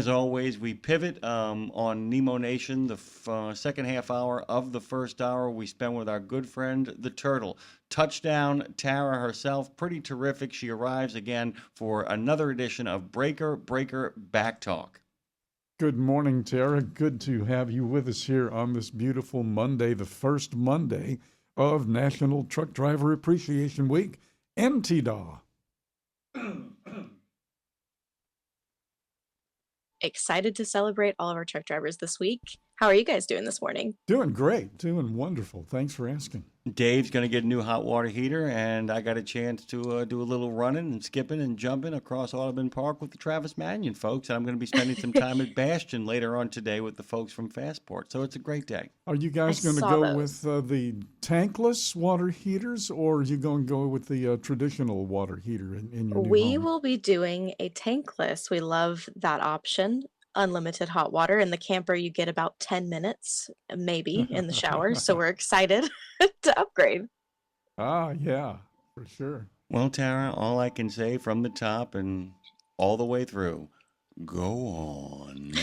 as always, we pivot on Nemo Nation. The second half hour of the first hour we spend with our good friend, the Turtle. Touchdown, Tarrah herself. Pretty terrific. She arrives again for another edition of Breaker Breaker Backtalk. Good morning, Tarrah. Good to have you with us here on this beautiful Monday, the first Monday of National Truck Driver Appreciation Week, NTDAW. Excited to celebrate all of our truck drivers this week. How are you guys doing this morning? Doing great, doing wonderful. Thanks for asking. Dave's going to get a new hot water heater, and I got a chance to do a little running and skipping and jumping across Audubon Park with the Travis Manion folks. And I'm going to be spending some time at Bastion later on today with the folks from Fastport. So it's a great day. Are you guys going to go with the tankless water heaters, or are you going to go with the traditional water heater in your new home? We will be doing a tankless. We love that option. Unlimited hot water. In the camper, you get about 10 minutes, maybe, in the shower. So we're excited to upgrade. Yeah, for sure. Well, Tarrah, all I can say from the top and all the way through, go on.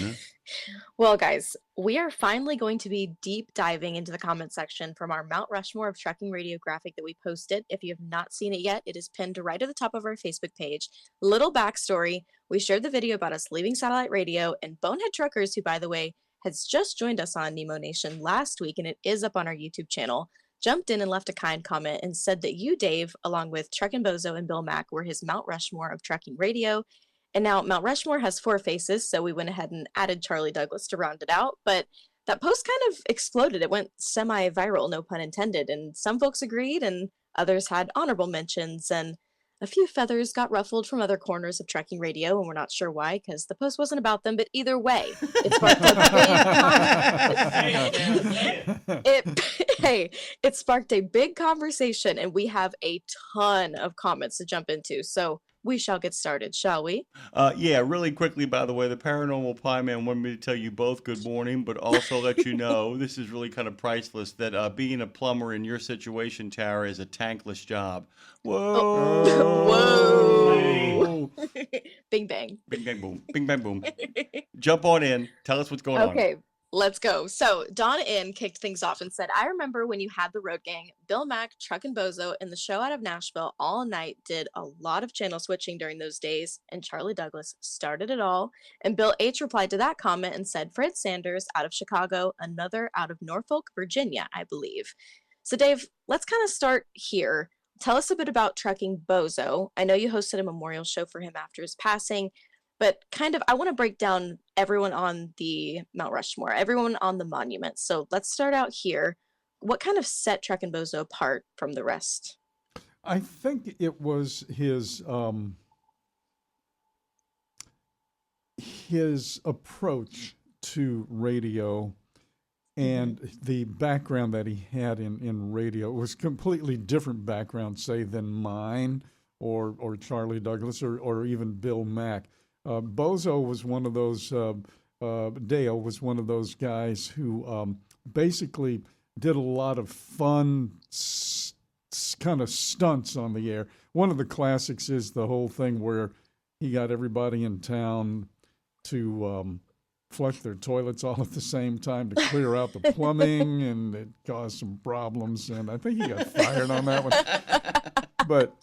Well, guys, we are finally going to be deep diving into the comment section from our Mount Rushmore of Trucking Radio graphic that we posted. If you have not seen it yet, it is pinned right at the top of our Facebook page. Little backstory, we shared the video about us leaving satellite radio, and Bonehead Truckers, who, by the way, has just joined us on Nemo Nation last week, and it is up on our YouTube channel, jumped in and left a kind comment and said that you, Dave, along with Truckin Bozo and Bill Mack, were his Mount Rushmore of trucking radio. And now Mount Rushmore has 4 faces, so we went ahead and added Charlie Douglas to round it out. But that post kind of exploded. It went semi-viral, no pun intended. And some folks agreed, and others had honorable mentions. And a few feathers got ruffled from other corners of trucking radio, and we're not sure why, because the post wasn't about them. But either way, it sparked it sparked a big conversation, and we have a ton of comments to jump into. So we shall get started, shall we? Yeah, really quickly, by the way, the Paranormal Pie Man wanted me to tell you both good morning, but also let you know, this is really kind of priceless, that being a plumber in your situation, Tarrah, is a tankless job. Whoa! Whoa! Bing, bang. Bing, bang, boom. Bing, bang, boom. Jump on in. Tell us what's going on. Okay. Let's go. So Donna Inn kicked things off and said, I remember when you had the road gang, Bill Mack, Truckin Bozo, and the show out of Nashville all night did a lot of channel switching during those days, and Charlie Douglas started it all. And Bill H replied to that comment and said, Fred Sanders out of Chicago, another out of Norfolk, Virginia, I believe. So Dave, let's kind of start here. Tell us a bit about Trucking Bozo. I know you hosted a memorial show for him after his passing. But kind of, I want to break down everyone on the Mount Rushmore, everyone on the monument. So let's start out here. What kind of set Truckin Bozo apart from the rest? I think it was his approach to radio and the background that he had in radio. It was a completely different background, say, than mine or Charlie Douglas or even Bill Mack. Bozo was one of those, Dale was one of those guys who basically did a lot of fun kind of stunts on the air. One of the classics is the whole thing where he got everybody in town to flush their toilets all at the same time to clear out the plumbing, and it caused some problems, and I think he got fired on that one. But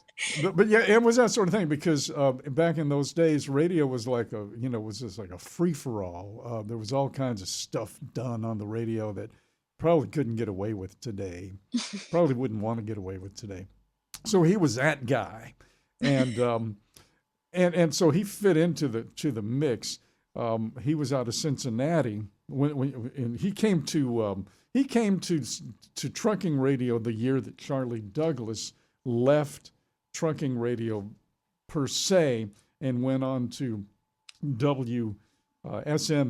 yeah, it was that sort of thing because back in those days, radio was like was just like a free for all. There was all kinds of stuff done on the radio that probably couldn't get away with today. Probably wouldn't want to get away with today. So he was that guy, and so he fit into the mix. He was out of Cincinnati when he came to trucking radio the year that Charlie Douglas left trucking radio per se and went on to WSM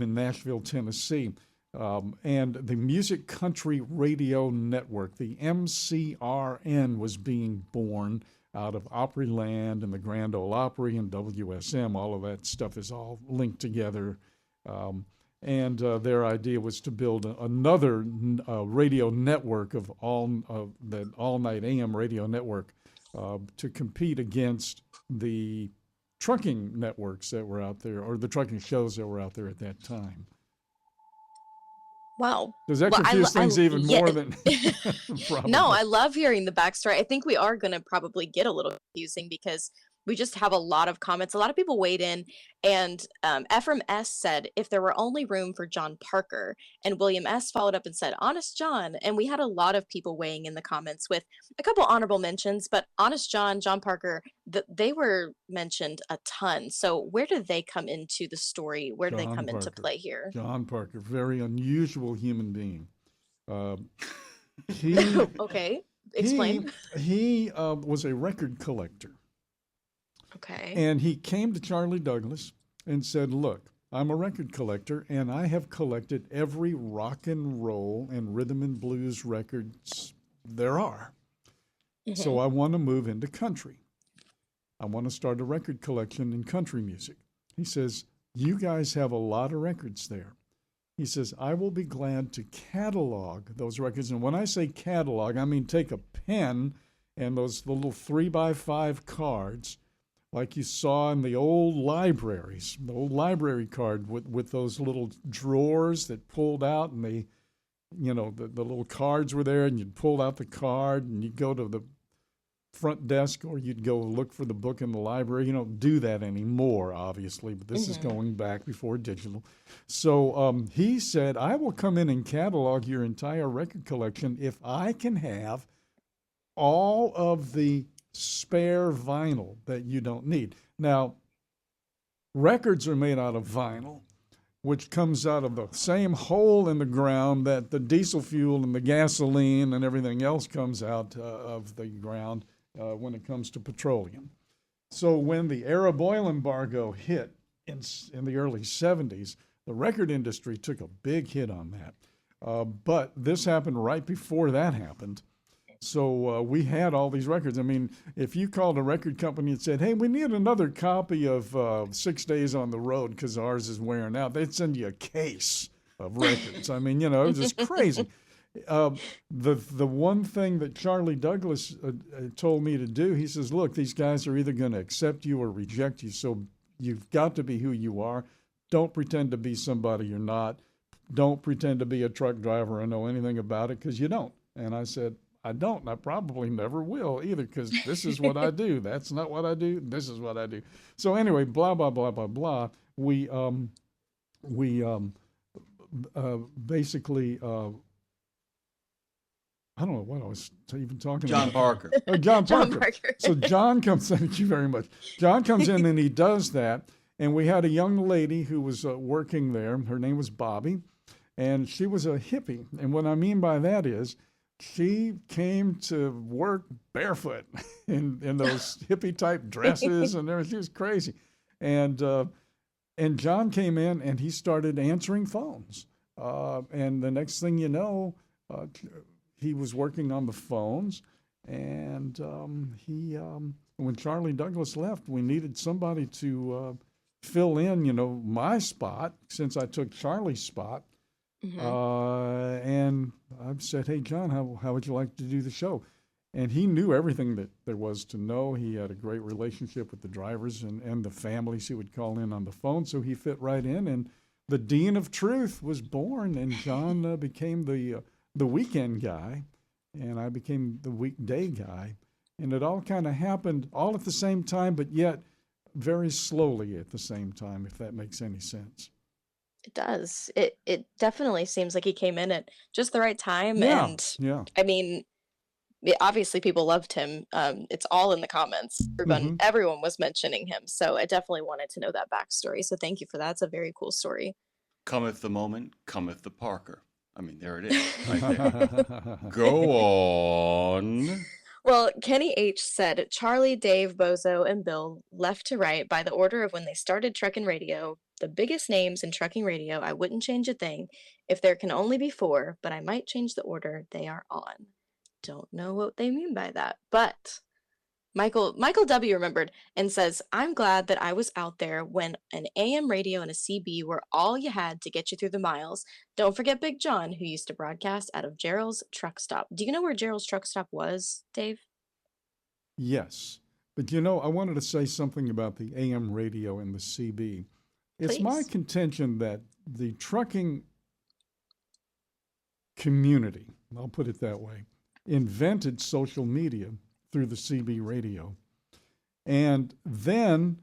in Nashville, Tennessee. And the Music Country Radio Network, the MCRN, was being born out of Opryland and the Grand Ole Opry and WSM. All of that stuff is all linked together. And their idea was to build another radio network of that all-night AM radio network to compete against the trucking networks that were out there, or the trucking shows that were out there at that time. Wow. Does that Well, confuse things even yeah. more than probably? No, I love hearing the backstory. I think we are going to probably get a little confusing because we just have a lot of comments. A lot of people weighed in, and Ephraim S. said if there were only room for John Parker, and William S. followed up and said Honest John. And we had a lot of people weighing in the comments with a couple honorable mentions, but Honest John, John Parker, they were mentioned a ton. So where do they come into the story? Where do they come into play here? John Parker, very unusual human being. He Okay, explain. He was a record collector. Okay. And he came to Charlie Douglas and said, look, I'm a record collector, and I have collected every rock and roll and rhythm and blues records there are. Mm-hmm. So I want to move into country. I want to start a record collection in country music. He says, you guys have a lot of records there. He says, I will be glad to catalog those records. And when I say catalog, I mean take a pen and those little 3x5 cards like you saw in the old libraries, the old library card with those little drawers that pulled out, and they, you know, the little cards were there, and you'd pull out the card and you'd go to the front desk, or you'd go look for the book in the library. You don't do that anymore, obviously, but this is going back before digital. So he said, I will come in and catalog your entire record collection if I can have all of the spare vinyl that you don't need. Now, records are made out of vinyl, which comes out of the same hole in the ground that the diesel fuel and the gasoline and everything else comes out of the ground when it comes to petroleum. So when the Arab oil embargo hit in the early 70s, the record industry took a big hit on that. But this happened right before that happened. So we had all these records. I mean, if you called a record company and said, hey, we need another copy of 6 Days on the Road because ours is wearing out, they'd send you a case of records. I mean, you know, it was just crazy. The one thing that Charlie Douglas told me to do, he says, look, these guys are either going to accept you or reject you, so you've got to be who you are. Don't pretend to be somebody you're not. Don't pretend to be a truck driver or know anything about it, because you don't. And I said, I don't, and I probably never will either, because this is what I do. That's not what I do. This is what I do. So anyway, blah, blah, blah, blah, blah. We basically, I don't know what I was even talking John about. Parker. Oh, John Parker. John Parker. So John comes, thank you very much. John comes in and he does that. And we had a young lady who was working there. Her name was Bobby, and she was a hippie. And what I mean by that is, she came to work barefoot in those hippie type dresses and everything. She was crazy. And John came in and he started answering phones. And the next thing you know, he was working on the phones. And when Charlie Douglas left, we needed somebody to fill in, you know, my spot, since I took Charlie's spot. And I said, hey, John, how would you like to do the show? And he knew everything that there was to know. He had a great relationship with the drivers and the families he would call in on the phone, so he fit right in. And the Dean of Truth was born, and John became the weekend guy, and I became the weekday guy. And it all kind of happened all at the same time, but yet very slowly at the same time, if that makes any sense. It does. It definitely seems like he came in at just the right time. Yeah, And yeah. I mean, obviously people loved him. It's all in the comments. Everyone was mentioning him. So I definitely wanted to know that backstory. So thank you for that. It's a very cool story. Cometh the moment, cometh the Parker. I mean, there it is, right there. Go on. Well, Kenny H. said, Charlie, Dave, Bozo, and Bill left to right by the order of when they started trucking radio. The biggest names in trucking radio, I wouldn't change a thing if there can only be 4, but I might change the order they are on. Don't know what they mean by that, but Michael W. remembered and says, I'm glad that I was out there when an AM radio and a CB were all you had to get you through the miles. Don't forget Big John, who used to broadcast out of Gerald's Truck Stop. Do you know where Gerald's Truck Stop was, Dave? Yes. But I wanted to say something about the AM radio and the CB. It's my Please. contention that the trucking community, I'll put it that way, invented social media through the CB radio. And then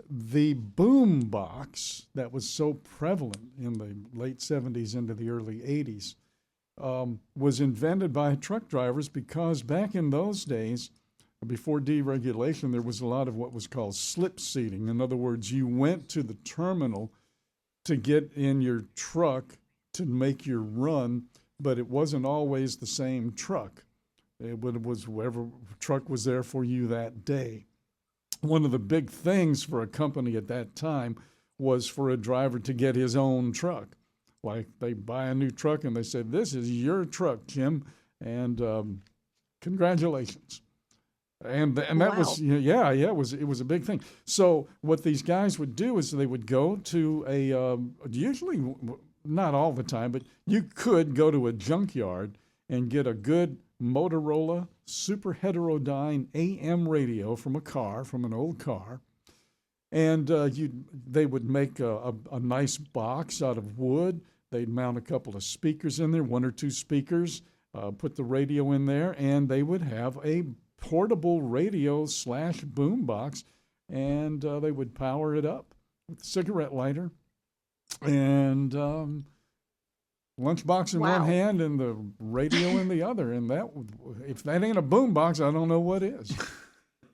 the boom box that was so prevalent in the late 70s into the early 80s was invented by truck drivers because back in those days, before deregulation, there was a lot of what was called slip seating. In other words, you went to the terminal to get in your truck to make your run, but it wasn't always the same truck. It was whoever truck was there for you that day. One of the big things for a company at that time was for a driver to get his own truck. Like they buy a new truck and they said, "This is your truck, Jim, and congratulations." And that Wow. was it was a big thing. So what these guys would do is they would go to a usually not all the time, but you could go to a junkyard and get a good Motorola super heterodyne AM radio from an old car, and they would make a nice box out of wood. They'd mount a couple of speakers in there, one or two speakers, put the radio in there, and they would have a portable radio / boom box, and they would power it up with a cigarette lighter and lunchbox in Wow. one hand and the radio in the other. And if that ain't a boom box, I don't know what is.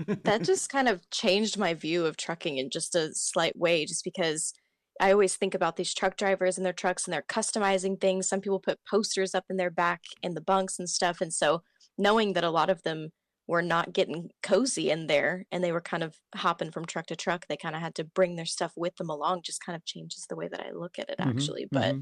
That just kind of changed my view of trucking in just a slight way, just because I always think about these truck drivers and their trucks and they're customizing things. Some people put posters up in their back in the bunks and stuff. And so knowing that a lot of them were not getting cozy in there and they were kind of hopping from truck to truck, they kind of had to bring their stuff with them along, just kind of changes the way that I look at it, actually. But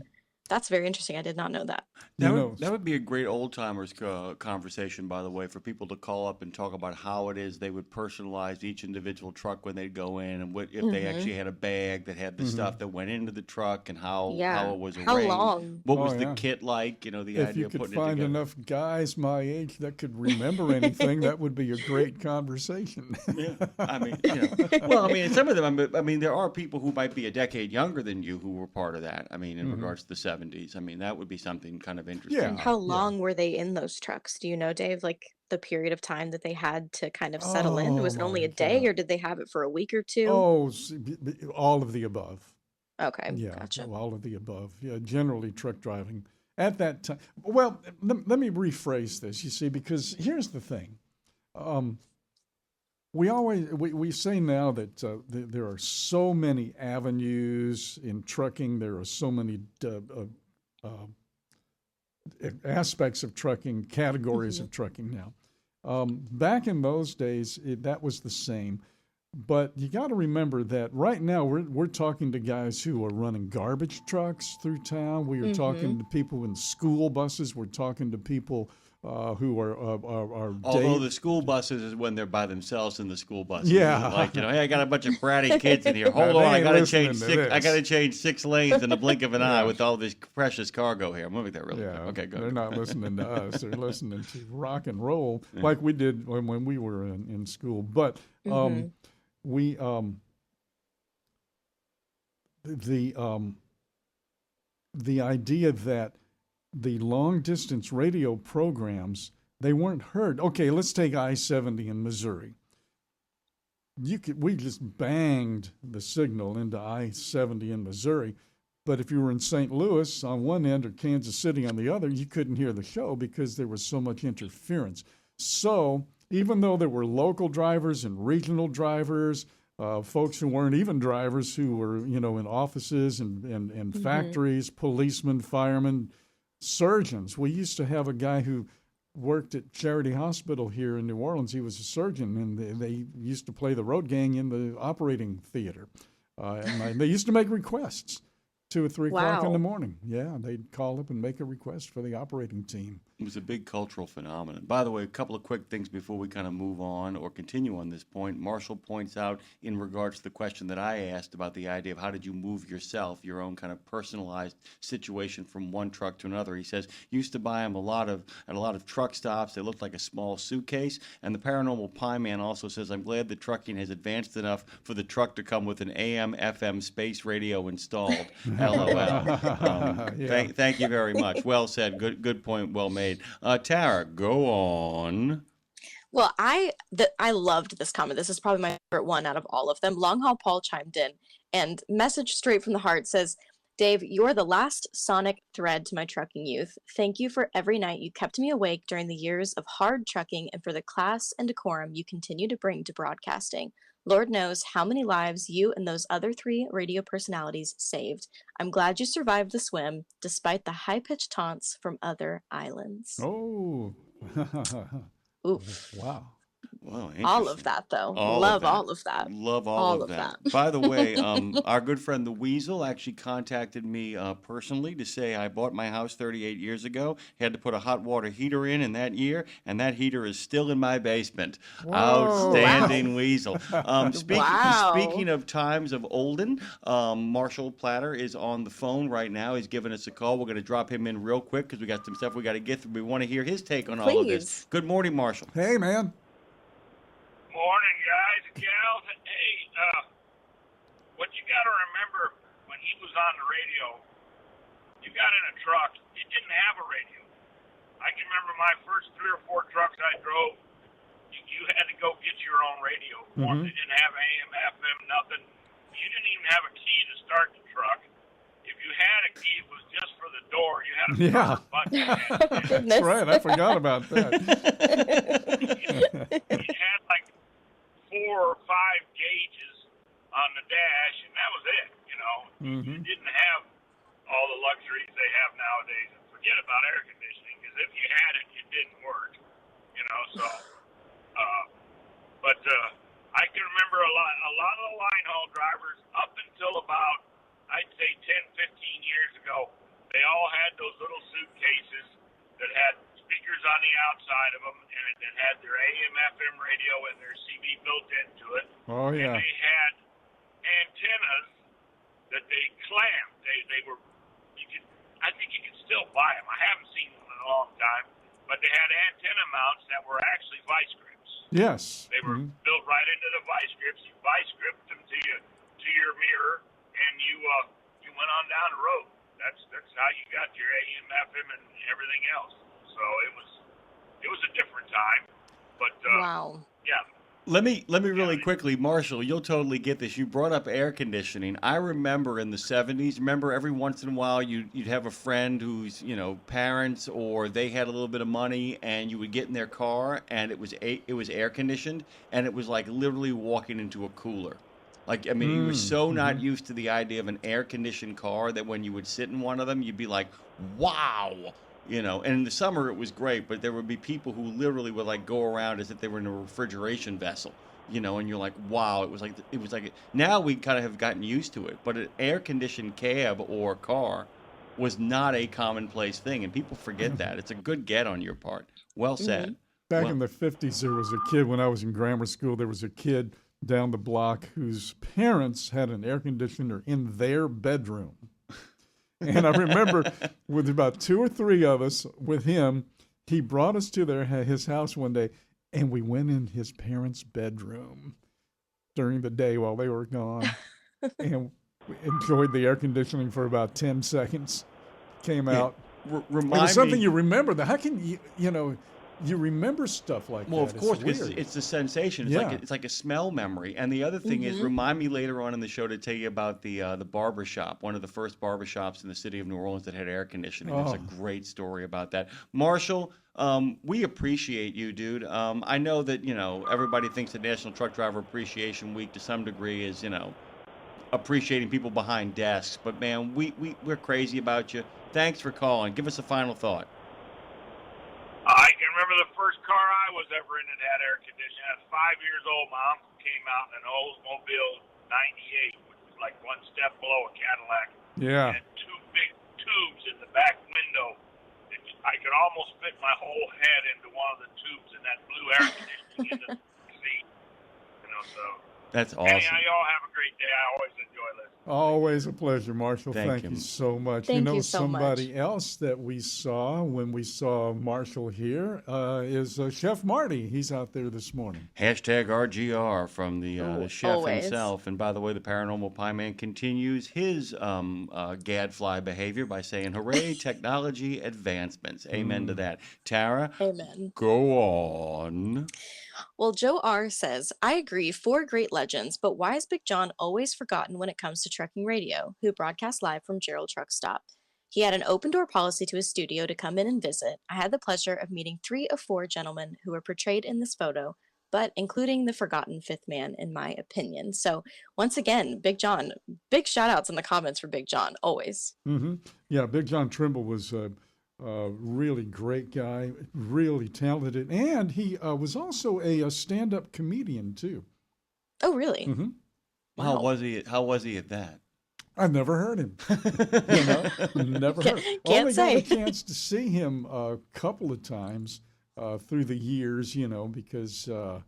that's very interesting. I did not know that. That would be a great old timers conversation, by the way, for people to call up and talk about how it is they would personalize each individual truck when they'd go in, and what if they actually had a bag that had the stuff that went into the truck and how it was arranged. How long? What was the kit like? The If idea you of could putting find it together. enough guys my age that could remember anything, that would be a great conversation. Yeah, I mean, well, I mean, some of them. I mean, there are people who might be a decade younger than you who were part of that. I mean, in regards to the '70s, I mean, that would be something kind of interesting. Yeah. How long were they in those trucks? Do you know, Dave? Like the period of time that they had to kind of settle in? Was it only a day or did they have it for a week or two? Oh, all of the above. Okay, Yeah, gotcha. all of the above. Yeah, generally truck driving at that time. Well, let me rephrase this, you see, because here's the thing. We say now that there are so many avenues in trucking. There are so many aspects of trucking, categories of trucking now. Back in those days, that was the same. But you got to remember that right now we're talking to guys who are running garbage trucks through town. We are talking to people in school buses. We're talking to people who are Although the school buses is when they're by themselves in the school buses. Yeah. Like, hey, I got a bunch of bratty kids in here. Hold They on, I ain't gotta listening change to six. I this. gotta change 6 lanes in the blink of an eye with all this precious cargo here. I'm moving that really quick. Okay, good. They're not listening to us. They're listening to rock and roll like we did when we were in school. But we the idea that the long distance radio programs, they weren't heard. Okay, let's take I-70 in Missouri. We just banged the signal into I-70 in Missouri, but if you were in St. Louis on one end or Kansas City on the other, you couldn't hear the show because there was so much interference. So even though there were local drivers and regional drivers, folks who weren't even drivers who were, in offices and factories, policemen, firemen, surgeons. We used to have a guy who worked at Charity Hospital here in New Orleans. He was a surgeon, and they used to play the road gang in the operating theater. And they used to make requests. 2 or 3 o'clock in the Wow. morning. Yeah, they'd call up and make a request for the operating team. It was a big cultural phenomenon. By the way, a couple of quick things before we kind of move on or continue on this point. Marshall points out in regards to the question that I asked about the idea of how did you move yourself, your own kind of personalized situation from one truck to another. He says used to buy them at a lot of truck stops. They looked like a small suitcase. And the Paranormal Pie Man also says, I'm glad that trucking has advanced enough for the truck to come with an AM FM space radio installed. LOL. Yeah. Thank you very much. Well said. Good point. Well made. Tarrah, go on. Well, I loved this comment. This is probably my favorite one out of all of them. Long Haul Paul chimed in and message straight from the heart says, Dave, you're the last sonic thread to my trucking youth. Thank you for every night you kept me awake during the years of hard trucking and for the class and decorum you continue to bring to broadcasting. Lord knows how many lives you and those other 3 radio personalities saved. I'm glad you survived the swim, despite the high-pitched taunts from other islands. Oh. Oof. Wow. Well, All of interesting. that, though. All Love of that. all of that. Love all All of of that. that. By the way, our good friend the Weasel actually contacted me personally to say I bought my house 38 years ago, had to put a hot water heater in that year, and that heater is still in my basement. Whoa. Outstanding Wow. Weasel. Wow. Speaking of times of olden, Marshall Platter is on the phone right now. He's giving us a call. We're going to drop him in real quick because we got some stuff we got to get through. We want to hear his take on all of this. Please. Good morning, Marshall. Hey, man. Morning, guys and gals. Hey, what you got to remember when he was on the radio, you got in a truck, you didn't have a radio. I can remember my first 3 or 4 trucks I drove, you had to go get your own radio. One, they didn't have AM, FM, nothing. You didn't even have a key to start the truck. If you had a key, it was just for the door. You had to press a button. Goodness. That's right. I forgot about that. You had like 4 or 5 gauges on the dash, and that was it. You know, you didn't have all the luxuries they have nowadays. And forget about air conditioning, because if you had it, it didn't work. You know, so. But I can remember a lot of the line haul drivers up until about, I'd say 10, 15 years ago, they all had those little suitcases that had speakers on the outside of them, and it had their AM, FM radio and their CB built into it. Oh, yeah. And they had antennas that they clamped. They were, I think you can still buy them. I haven't seen them in a long time, but they had antenna mounts that were actually vice grips. Yes. They were built right into the vice grips. You vice gripped them to your mirror, and you went on down the road. That's how you got your AM, FM, and everything else. So it was a different time, but Wow. yeah. Let me really quickly, Marshall, you'll totally get this. You brought up air conditioning. I remember in the 70s, remember every once in a while you'd have a friend whose, parents or they had a little bit of money and you would get in their car and it was air conditioned and it was like literally walking into a cooler. Like, I mean, you were so not used to the idea of an air conditioned car that when you would sit in one of them, you'd be like, wow. And in the summer it was great, but there would be people who literally would like go around as if they were in a refrigeration vessel, and you're like, wow, it was like now we kind of have gotten used to it, but an air conditioned cab or car was not a commonplace thing, and people forget that. It's a good get on your part. Well said. Back in the 50s, there was a kid, when I was in grammar school, there was a kid down the block whose parents had an air conditioner in their bedroom. And I remember with about 2 or 3 of us with him, he brought us to his house one day, and we went in his parents' bedroom during the day while they were gone. And we enjoyed the air conditioning for about 10 seconds. Came out. It was something you remember. How can you remember stuff like that? Well, of course, it's because weird. it's a sensation. It's like a smell memory. And the other thing is, remind me later on in the show to tell you about the barber shop, one of the first barber shops in the city of New Orleans that had air conditioning. There's a great story about that. Marshall, we appreciate you, dude. I know that, everybody thinks that National Truck Driver Appreciation Week to some degree is, appreciating people behind desks. But, man, we're crazy about you. Thanks for calling. Give us a final thought. I can remember the first car I was ever in that had air conditioning. I was 5 years old. My uncle came out in an Oldsmobile 98, which was like one step below a Cadillac. Yeah. and two big tubes in the back window. I could almost fit my whole head into one of the tubes in that blue air conditioning in the seat. So. That's awesome. Anyhow, y'all have a great day. I always enjoy listening. Always a pleasure, Marshall. Thank Thank you. you so much. Thank you so somebody much. else that we saw when we saw Marshall here is Chef Marty. He's out there this morning. Hashtag RGR from the chef Always. himself. And by the way, the Paranormal Pie Man continues his gadfly behavior by saying, hooray, technology advancements. Amen to that. Tarrah, Amen. go on. Well, Joe R. says, I agree, 4 great legends, but why is Big John always forgotten when it comes to trucking radio, who broadcast live from Gerald Truck Stop? He had an open door policy to his studio to come in and visit. I had the pleasure of meeting 3 of 4 gentlemen who were portrayed in this photo, but including the forgotten 5th man, in my opinion. So once again, Big John, big shout outs in the comments for Big John, always. Mm-hmm. Yeah, Big John Trimble was a really great guy, really talented, and he was also a stand-up comedian too. Oh, really? Mm-hmm. How Wow. was he at that? I've never heard him. Never heard. Can't Only got say. a chance to see him a couple of times through the years, because Well,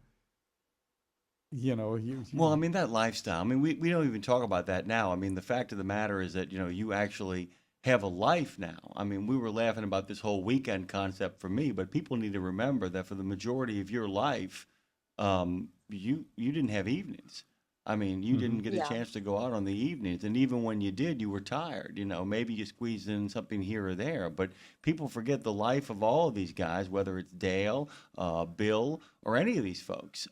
I mean, that lifestyle. I mean, we don't even talk about that now. I mean, the fact of the matter is that, you actually have a life now. I mean, we were laughing about this whole weekend concept for me, but people need to remember that for the majority of your life, you didn't have evenings. I mean, you didn't get a Yeah. chance to go out on the evenings, and even when you did, you were tired. Maybe you squeezed in something here or there, but people forget the life of all of these guys, whether it's Dale, Bill, or any of these folks.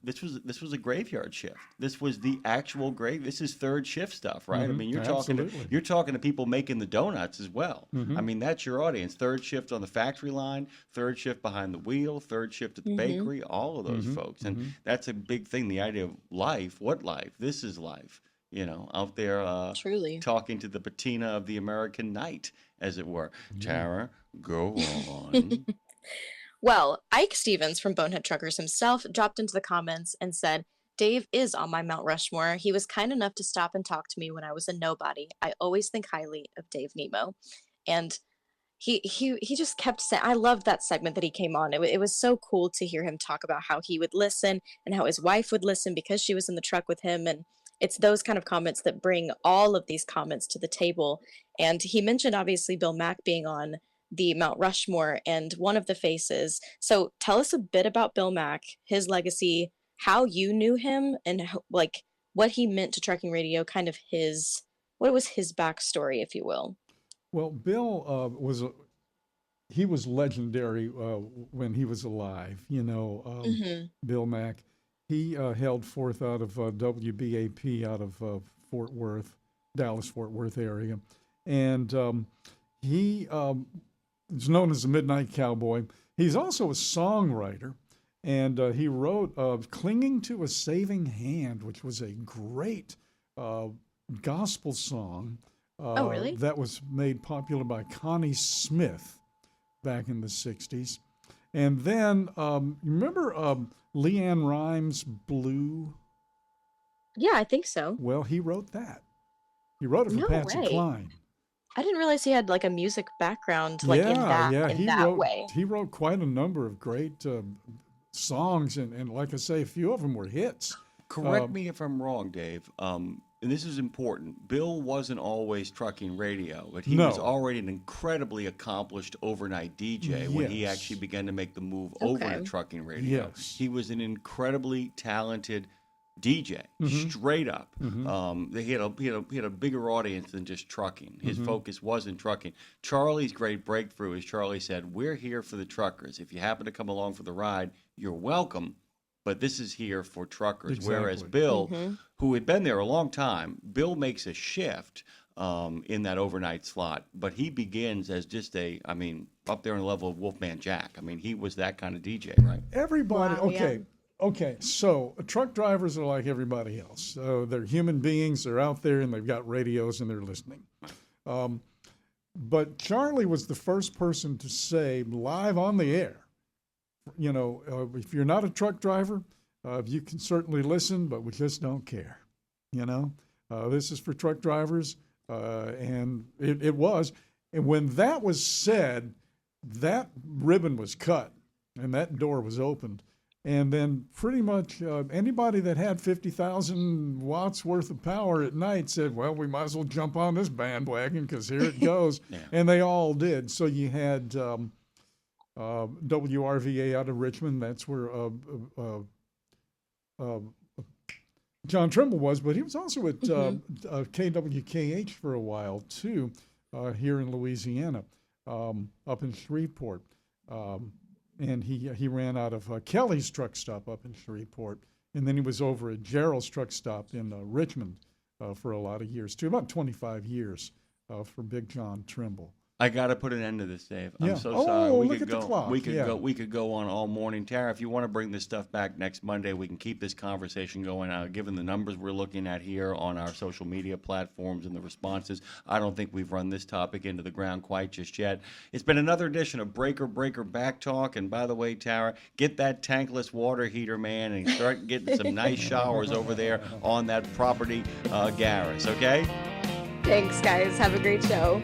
This was a graveyard shift. This was the actual grave. This is third shift stuff, right? I mean, Absolutely. you're talking to people making the donuts as well. I mean, that's your audience. Third shift on the factory line, third shift behind the wheel, third shift at the bakery. All of those folks, and that's a big thing. The idea of life. What life? This is life. Out there Truly. talking to the patina of the American night, as it were. Tarrah, go on. Well, Ike Stevens from Bonehead Truckers himself dropped into the comments and said, Dave is on my Mount Rushmore. He was kind enough to stop and talk to me when I was a nobody. I always think highly of Dave Nemo. And he just kept saying, I loved that segment that he came on. It was so cool to hear him talk about how he would listen and how his wife would listen because she was in the truck with him. And it's those kind of comments that bring all of these comments to the table. And he mentioned, obviously, Bill Mack being on the Mount Rushmore and one of the faces. So tell us a bit about Bill Mack, his legacy, how you knew him, and what he meant to trucking radio, kind of what was his backstory, if you will. Well, Bill he was legendary when he was alive. Bill Mack. He held forth out of WBAP out of Fort Worth, Dallas Fort Worth area, and he is known as the Midnight Cowboy. He's also a songwriter, and he wrote "Clinging to a Saving Hand," which was a great gospel song. Oh, really? That was made popular by Connie Smith back in the 60s. And then, remember Leanne Rimes' Blue? Yeah, I think so. Well, he wrote that. He wrote it for No Patsy way. Cline. I didn't realize he had like a music background, like in that way. He wrote quite a number of great songs, and like I say, a few of them were hits. Correct me if I'm wrong, Dave. And this is important. Bill wasn't always trucking radio, but he was already an incredibly accomplished overnight DJ when he actually began to make the move over to trucking radio. Yes. He was an incredibly talented DJ, straight up. He had a bigger audience than just trucking. His focus wasn't trucking. Charlie's great breakthrough is Charlie said, "We're here for the truckers. If you happen to come along for the ride, you're welcome. But this is here for truckers." Exactly. Whereas Bill, who had been there a long time, Bill makes a shift in that overnight slot, but he begins as just up there on the level of Wolfman Jack. I mean, he was that kind of DJ, right? Everybody, Wow, yeah. okay. So truck drivers are like everybody else. So they're human beings. They're out there and they've got radios and they're listening. But Charlie was the first person to say live on the air, if you're not a truck driver, you can certainly listen, but we just don't care. This is for truck drivers. And it was. And when that was said, that ribbon was cut and that door was opened. And then pretty much anybody that had 50,000 watts worth of power at night said, well, we might as well jump on this bandwagon because here it goes. Yeah. And they all did. So you had WRVA out of Richmond. That's where John Trimble was, but he was also at KWKH for a while, too, here in Louisiana, up in Shreveport. And he ran out of Kelly's truck stop up in Shreveport. And then he was over at Gerald's truck stop in Richmond for a lot of years, too, about 25 years for Big John Trimble. I got to put an end to this, Dave. I'm Yeah. so Oh, sorry. look at the clock. We could Yeah. go. We could go on all morning. Tarrah, if you want to bring this stuff back next Monday, we can keep this conversation going. Given the numbers we're looking at here on our social media platforms and the responses, I don't think we've run this topic into the ground quite just yet. It's been another edition of Breaker Breaker Backtalk. And by the way, Tarrah, get that tankless water heater, man, and start getting some nice showers over there on that property, Garis. Okay. Thanks, guys. Have a great show.